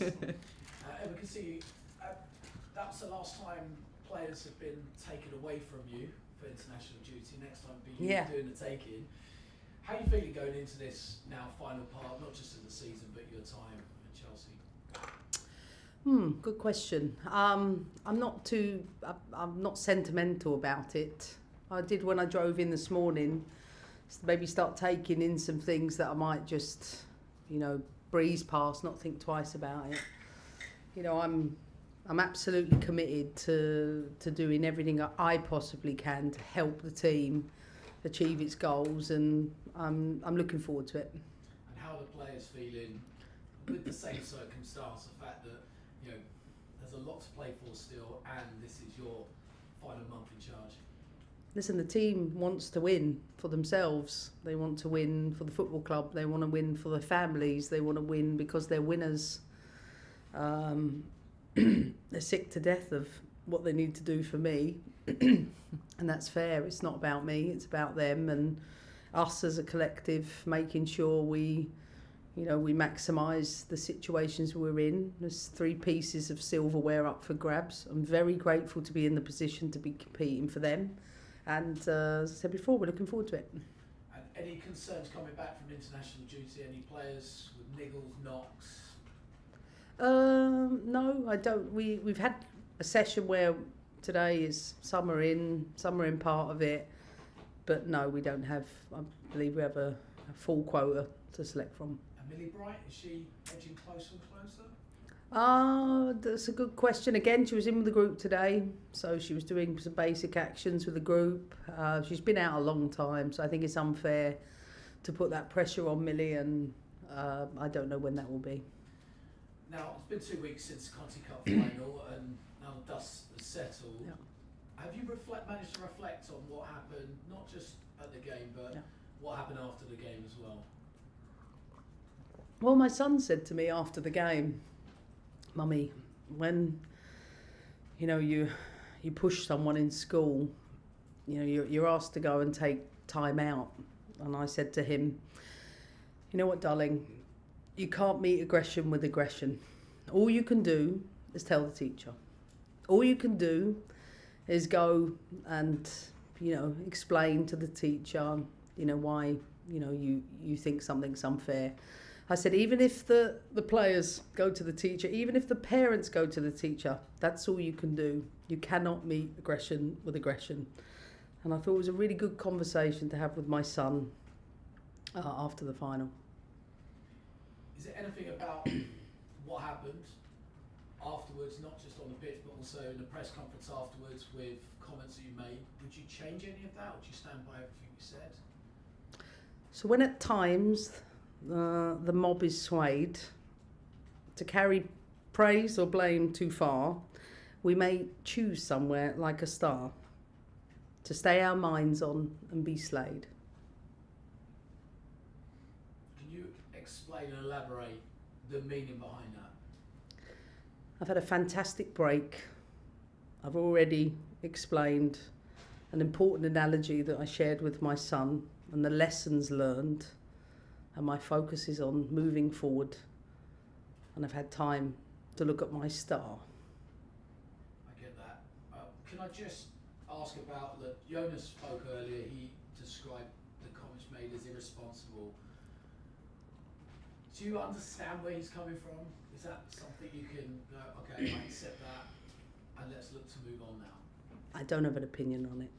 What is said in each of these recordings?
And we can see that's the last time players have been taken away from you for international duty. Next time be you doing the taking. How are you feeling going into this now final part, not just of the season, but your time at Chelsea? Good question. I'm not sentimental about it. I did when I drove in this morning, maybe start taking in some things that I might just, breeze past, not think twice about it. I'm absolutely committed to doing everything I possibly can to help the team achieve its goals, and I'm looking forward to it. And how are the players feeling with the same circumstance, the fact that there's a lot to play for still, and this is your final month in charge? Listen, the team wants to win for themselves. They want to win for the football club. They want to win for their families. They want to win because they're winners. They're sick to death of what they need to do for me, and that's fair. It's not about me, it's about them and us as a collective, making sure we maximise the situations we're in. There's 3 pieces of silverware up for grabs. I'm very grateful to be in the position to be competing for them, and as I said before, we're looking forward to it. And any concerns coming back from international duty? Any players with niggles, knocks? No, I don't. We've had a session where today is some are in part of it, but no, we don't have. I believe we have a full quota to select from. And Millie Bright, is she edging closer and closer? That's a good question. Again, she was in with the group today, so she was doing some basic actions with the group. She's been out a long time, so I think it's unfair to put that pressure on Millie, and I don't know when that will be. Now, it's been 2 weeks since the Continental Cup Final, and now the dust has settled. Yeah. Have you managed to reflect on what happened, not just at the game, but what happened after the game as well? Well, my son said to me after the game, "Mummy, when you push someone in school, you're asked to go and take time out." And I said to him, "You know what, darling? You can't meet aggression with aggression. All you can do is tell the teacher. All you can do is go and, explain to the teacher, why, you think something's unfair." I said, even if the players go to the teacher, even if the parents go to the teacher, that's all you can do. You cannot meet aggression with aggression. And I thought it was a really good conversation to have with my son after the final. Is there anything about what happened afterwards, not just on the pitch, but also in the press conference afterwards with comments that you made? Would you change any of that? Would you stand by everything you said? So when at times the mob is swayed, to carry praise or blame too far, we may choose somewhere like a star to stay our minds on and be slayed. Explain and elaborate the meaning behind that. I've had a fantastic break. I've already explained an important analogy that I shared with my son and the lessons learned, and my focus is on moving forward, and I've had time to look at my star. I get that. Can I just ask about that? Jonas spoke earlier, he described the comments made as irresponsible. Do you understand where he's coming from? Is that something you can go, okay, I accept that, and let's look to move on now? I don't have an opinion on it.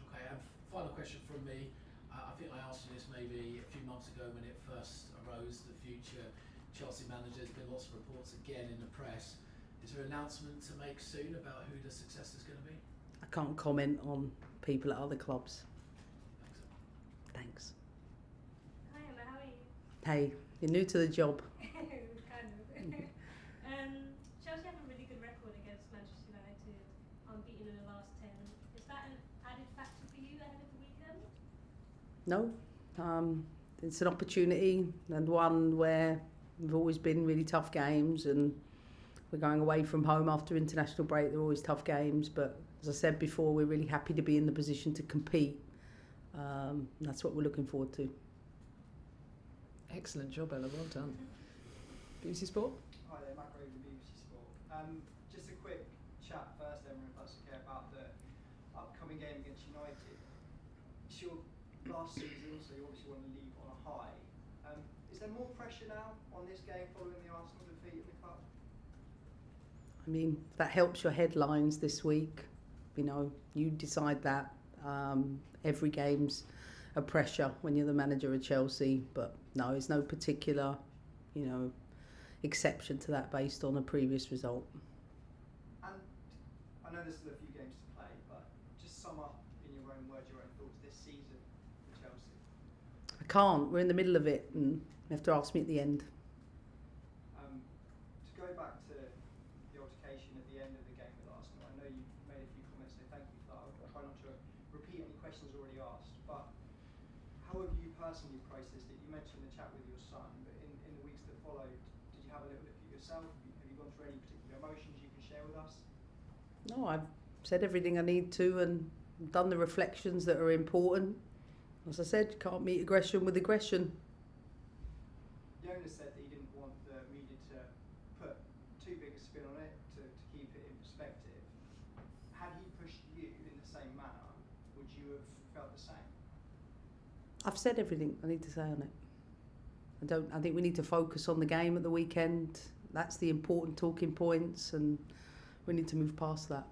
Okay, and final question from me. I think I asked you this maybe a few months ago when it first arose, the future Chelsea manager. There's been lots of reports again in the press. Is there an announcement to make soon about who the successor is going to be? I can't comment on people at other clubs. Thanks. Hey, you're new to the job. Kind of. Chelsea have a really good record against Manchester United, unbeaten in the last 10. Is that an added factor for you ahead of the weekend? No. It's an opportunity, and one where we've always been really tough games, and we're going away from home after international break. They're always tough games, but as I said before, we're really happy to be in the position to compete. That's what we're looking forward to. Excellent job, Ella. Well done. BBC Sport. Hi there, Matt Grove from BBC Sport. Just a quick chat first, Emma, if that's okay, about the upcoming game against United. It's your last season, so you obviously want to leave on a high. Is there more pressure now on this game following the Arsenal defeat in the Cup? I mean, that helps your headlines this week. You know, you decide that. Every game's a pressure when you're the manager of Chelsea, but no, there's no particular, you know, exception to that based on a previous result. And I know there's still a few games to play, but just sum up in your own words, your own thoughts this season for Chelsea. I can't. We're in the middle of it, and you have to ask me at the end. To go back to the altercation at the end of the game with Arsenal, I know you made a few comments, so thank you for that. I'll try not to repeat any questions already asked, but how have you personally processed it? You mentioned the chat with your son, but in the weeks that followed, did you have a little look at yourself? Have you gone through any particular emotions you can share with us? No, I've said everything I need to and done the reflections that are important. As I said, can't meet aggression with aggression. The owner said that he didn't want the media to put too big a spin on it, to keep it in perspective. Had he pushed you in the same manner, would you have felt the same? I've said everything I need to say on it. I think we need to focus on the game at the weekend. That's the important talking points, and we need to move past that.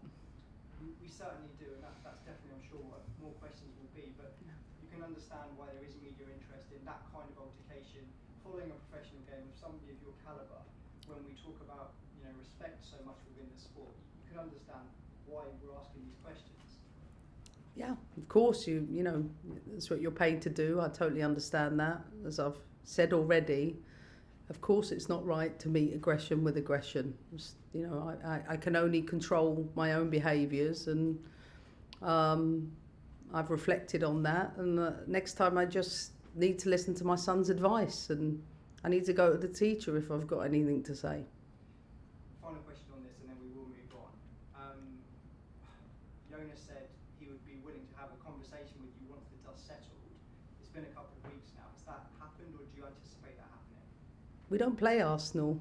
We certainly do, and that's definitely, I'm sure, what more questions will be, but you can understand why there is media interest in that kind of altercation following a professional game of somebody of your calibre. When we talk about, you know, respect so much within the sport, you can understand why we're asking these questions. Yeah, of course, you know, that's what you're paid to do. I totally understand that. As I've said already, of course it's not right to meet aggression with aggression. Just, you know, I can only control my own behaviours, and I've reflected on that, and next time I just need to listen to my son's advice, and I need to go to the teacher if I've got anything to say. Final question on this, and then we will move on. Jonas said he would be willing to have a conversation with you once the dust settled. It's been a couple of weeks now. Has that happened, or do you anticipate that happening? We don't play Arsenal.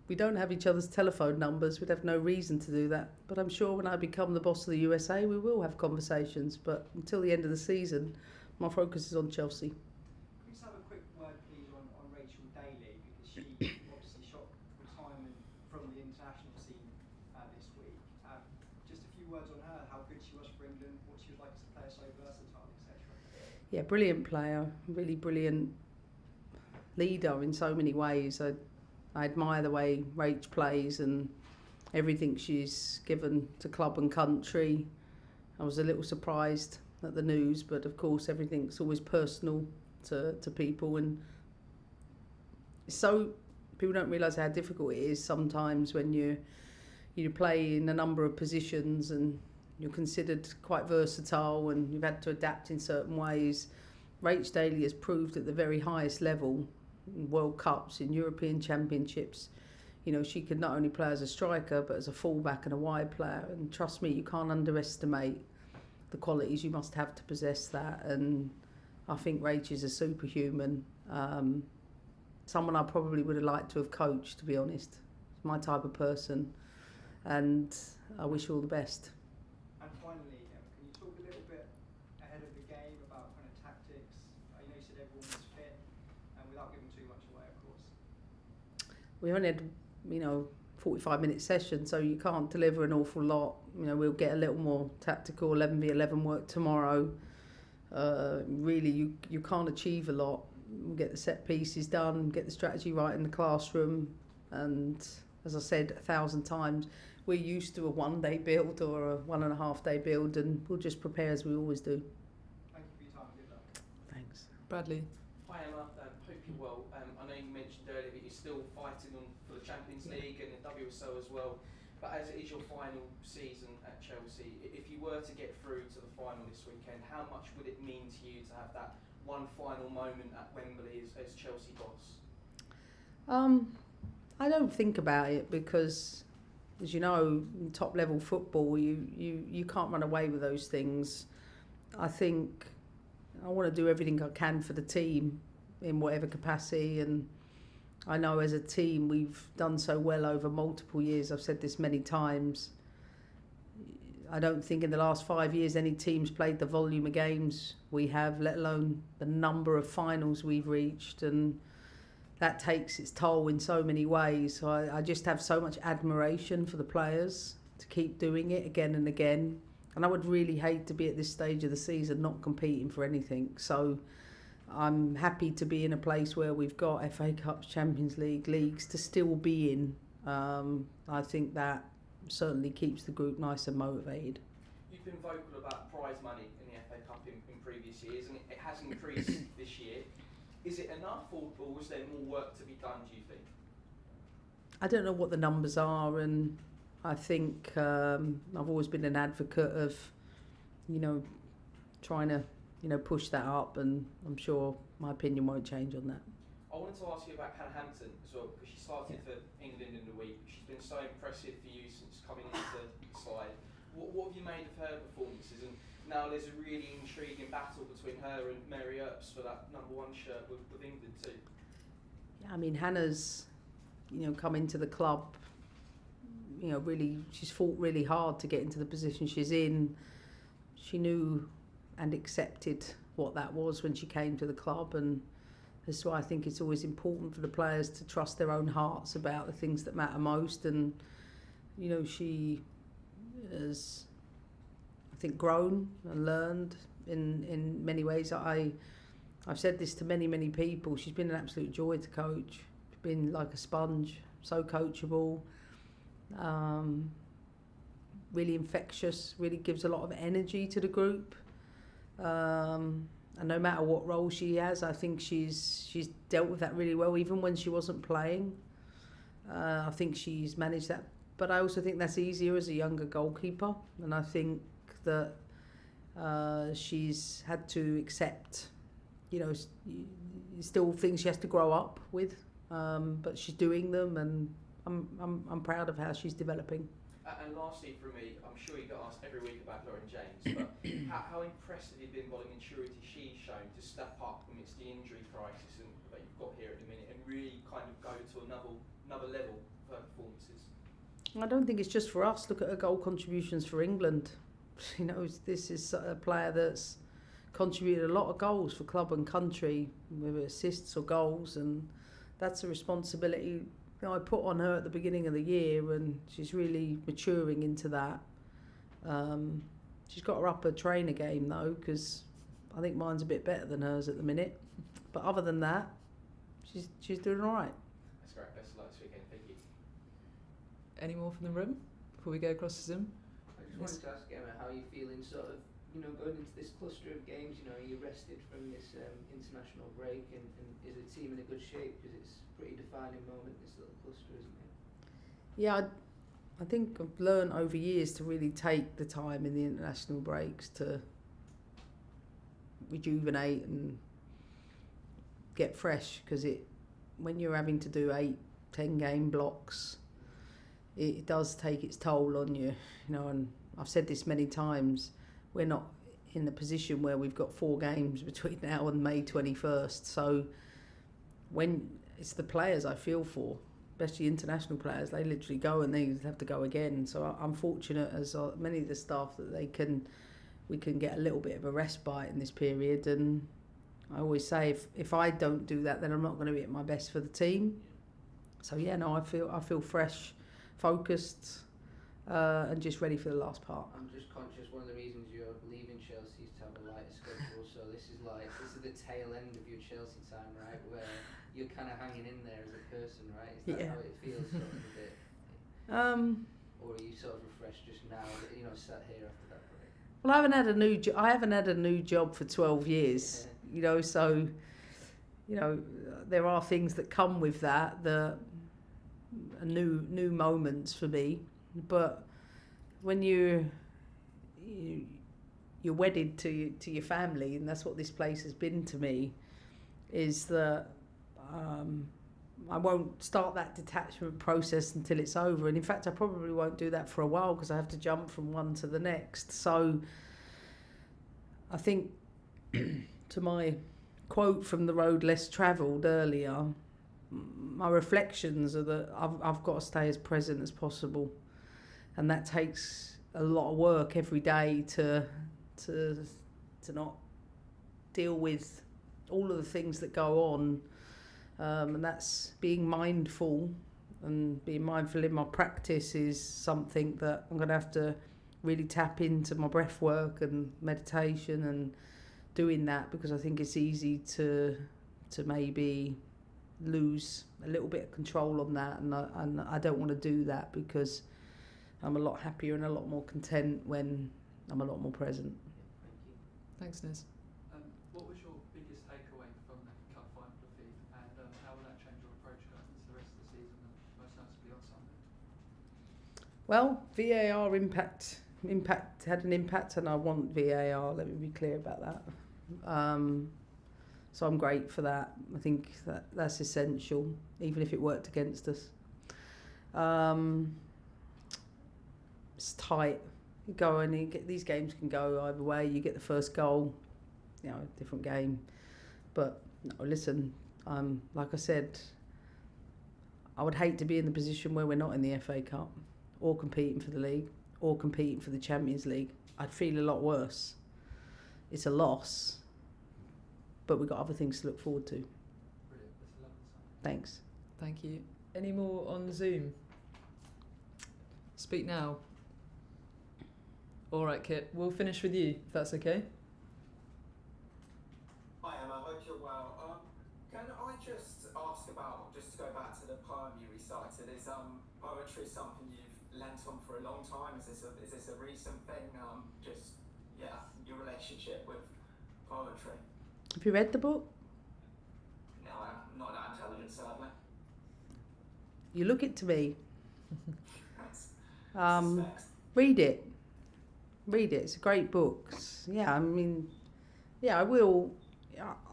We don't have each other's telephone numbers. We'd have no reason to do that. But I'm sure when I become the boss of the USA, we will have conversations. But until the end of the season, my focus is on Chelsea. Can we just have a quick word, please, on Rachel Daly, because she obviously shot retirement from the international scene this week. Just a few words on her, how good she was for England, what she was like as a player, so versatile, etc. Yeah, brilliant player, really brilliant leader in so many ways. I admire the way Rach plays and everything she's given to club and country. I was a little surprised at the news, but of course everything's always personal to people, and so people don't realise how difficult it is sometimes when you play in a number of positions and you're considered quite versatile and you've had to adapt in certain ways. Rach Daly has proved at the very highest level, in World Cups, in European Championships, you know, she could not only play as a striker but as a fullback and a wide player, and trust me, you can't underestimate the qualities you must have to possess that. And I think Rach is a superhuman, someone I probably would have liked to have coached, to be honest. My type of person, and I wish her all the best. And finally, can you talk a little bit ahead of the game about kind of tactics? I know you said everyone was fit, and without giving too much away, of course. We only had, 45-minute session, so you can't deliver an awful lot. We'll get a little more tactical 11v11 work tomorrow. Really, you can't achieve a lot. We'll get the set pieces done, get the strategy right in the classroom, and as I said 1,000 times, we're used to a one-day build or a 1.5 day build, and we'll just prepare as we always do. Thank you for your time. Good luck. Thanks. Bradley. Hi Emma, hope you're well. I know you mentioned earlier that you're still fighting for the Champions League and the WSL as well, but as it is your final season at Chelsea, if you were to get through to the final this weekend, how much would it mean to you to have that one final moment at Wembley as Chelsea boss? I don't think about it because, as you know, in top level football, you can't run away with those things. I think I want to do everything I can for the team in whatever capacity, and I know as a team we've done so well over multiple years. I've said this many times. I don't think in the last 5 years any team's played the volume of games we have, let alone the number of finals we've reached, and that takes its toll in so many ways. So I just have so much admiration for the players to keep doing it again and again. And I would really hate to be at this stage of the season not competing for anything. So I'm happy to be in a place where we've got FA Cups, Champions League, leagues to still be in. I think that certainly keeps the group nice and motivated. You've been vocal about prize money in the FA Cup in previous years, and it has increased this year. Is it enough, or was there more work to be done, do you think? I don't know what the numbers are, and I think I've always been an advocate of, trying to, push that up, and I'm sure my opinion won't change on that. I wanted to ask you about Hannah Hampton as well, because she started for England in the week. She's been so impressive for you since coming into the side. What have you made of her performances? And now there's a really intriguing battle between her and Mary Earps for that #1 shirt with England too. Yeah, I mean, Hannah's, come into the club, really, she's fought really hard to get into the position she's in. She knew and accepted what that was when she came to the club, and that's why I think it's always important for the players to trust their own hearts about the things that matter most. And, she has, I think, grown and learned in many ways. I've said this to many people. She's been an absolute joy to coach. She's been like a sponge, so coachable, really infectious, really gives a lot of energy to the group. And no matter what role she has, I think she's dealt with that really well, even when she wasn't playing. I think she's managed that. But I also think that's easier as a younger goalkeeper. And I think that she's had to accept, still things she has to grow up with. But she's doing them, and I'm proud of how she's developing. And lastly for me, I'm sure you get asked every week about Lauren James, but how impressed have you been by the maturity she's shown to step up amidst the injury crisis that you've got here at the minute, and really kind of go to another level of her performances? I don't think it's just for us. Look at her goal contributions for England. This is a player that's contributed a lot of goals for club and country, whether assists or goals, and that's a responsibility I put on her at the beginning of the year, and she's really maturing into that. She's got her upper trainer game though, because I think mine's a bit better than hers at the minute. But other than that, she's doing all right. That's great. Best of luck this weekend. Thank you. Any more from the room before we go across the Zoom? I just wanted to ask Emma, how are you feeling sort of, going into this cluster of games, are you rested from this international break, and is the team in a good shape? Because it's a pretty defining moment, this little cluster, isn't it? Yeah, I think I've learned over years to really take the time in the international breaks to rejuvenate and get fresh, because when you're having to do 8-10 game blocks, it does take its toll on you, and I've said this many times, we're not in the position where we've got 4 games between now and May 21st. So when it's the players I feel for, especially international players, they literally go and they have to go again. So I'm fortunate, as many of the staff, that we can get a little bit of a respite in this period. And I always say, if I don't do that, then I'm not going to be at my best for the team. So yeah, no, I feel fresh, focused, and just ready for the last part. I'm just conscious, one of the reasons you're leaving Chelsea is to have a lighter schedule, so this is the tail end of your Chelsea time, right, where you're kind of hanging in there as a person, right? Is that how it feels, sort of a bit? Or are you sort of refreshed just now, sat here after that break? Well, I haven't had a new job for 12 years, so there are things that come with that are new moments for me. But when you're wedded to your family, and that's what this place has been to me, is that I won't start that detachment process until it's over. And in fact, I probably won't do that for a while, because I have to jump from one to the next. So I think, to my quote from The Road Less Travelled earlier, my reflections are that I've got to stay as present as possible, and that takes a lot of work every day to not deal with all of the things that go on, and that's being mindful. And being mindful in my practice is something that I'm going to have to really tap into my breath work and meditation and doing that, because I think it's easy to maybe lose a little bit of control on that, and I don't want to do that, because I'm a lot happier and a lot more content when I'm a lot more present. Thanks, Niz. What was your biggest takeaway from the cup final defeat, and how will that change your approach going into the rest of the season, and most notably on Sunday? Well, VAR impact had an impact, and I want VAR. Let me be clear about that. So I'm great for that. I think that's essential, even if it worked against us. It's tight. You go and these games can go either way. You get the first goal, different game. But no, listen, like I said, I would hate to be in the position where we're not in the FA Cup, or competing for the league, or competing for the Champions League. I'd feel a lot worse. It's a loss, but we've got other things to look forward to. Brilliant. That's a lovely sign. Thanks. Thank you. Any more on Zoom? Speak now. All right, Kit. We'll finish with you, if that's okay. Hi Emma, hope you're well. Can I just ask about, just to go back to the poem you recited, is poetry something you've lent on for a long time? Is this a recent thing? Your relationship with poetry. Have you read the book? No, I'm not that intelligent, sadly. You look it to me. Suspect. Read it. It's a great book. I will.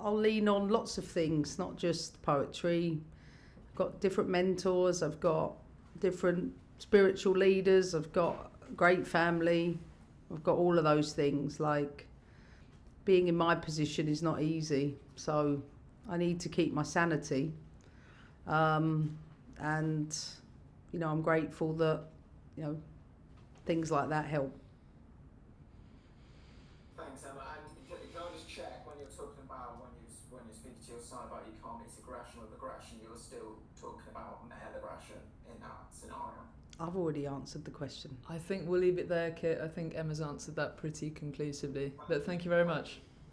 I'll lean on lots of things, not just poetry. I've got different mentors. I've got different spiritual leaders. I've got a great family. I've got all of those things. Like, being in my position is not easy, so I need to keep my sanity. And I'm grateful that things like that help. Thanks, Emma. And can I just check, when you're talking about when you speak to your son about you can't mix aggression with aggression, you're still talking about male aggression in that scenario? I've already answered the question. I think we'll leave it there, Kit. I think Emma's answered that pretty conclusively. But thank you very much.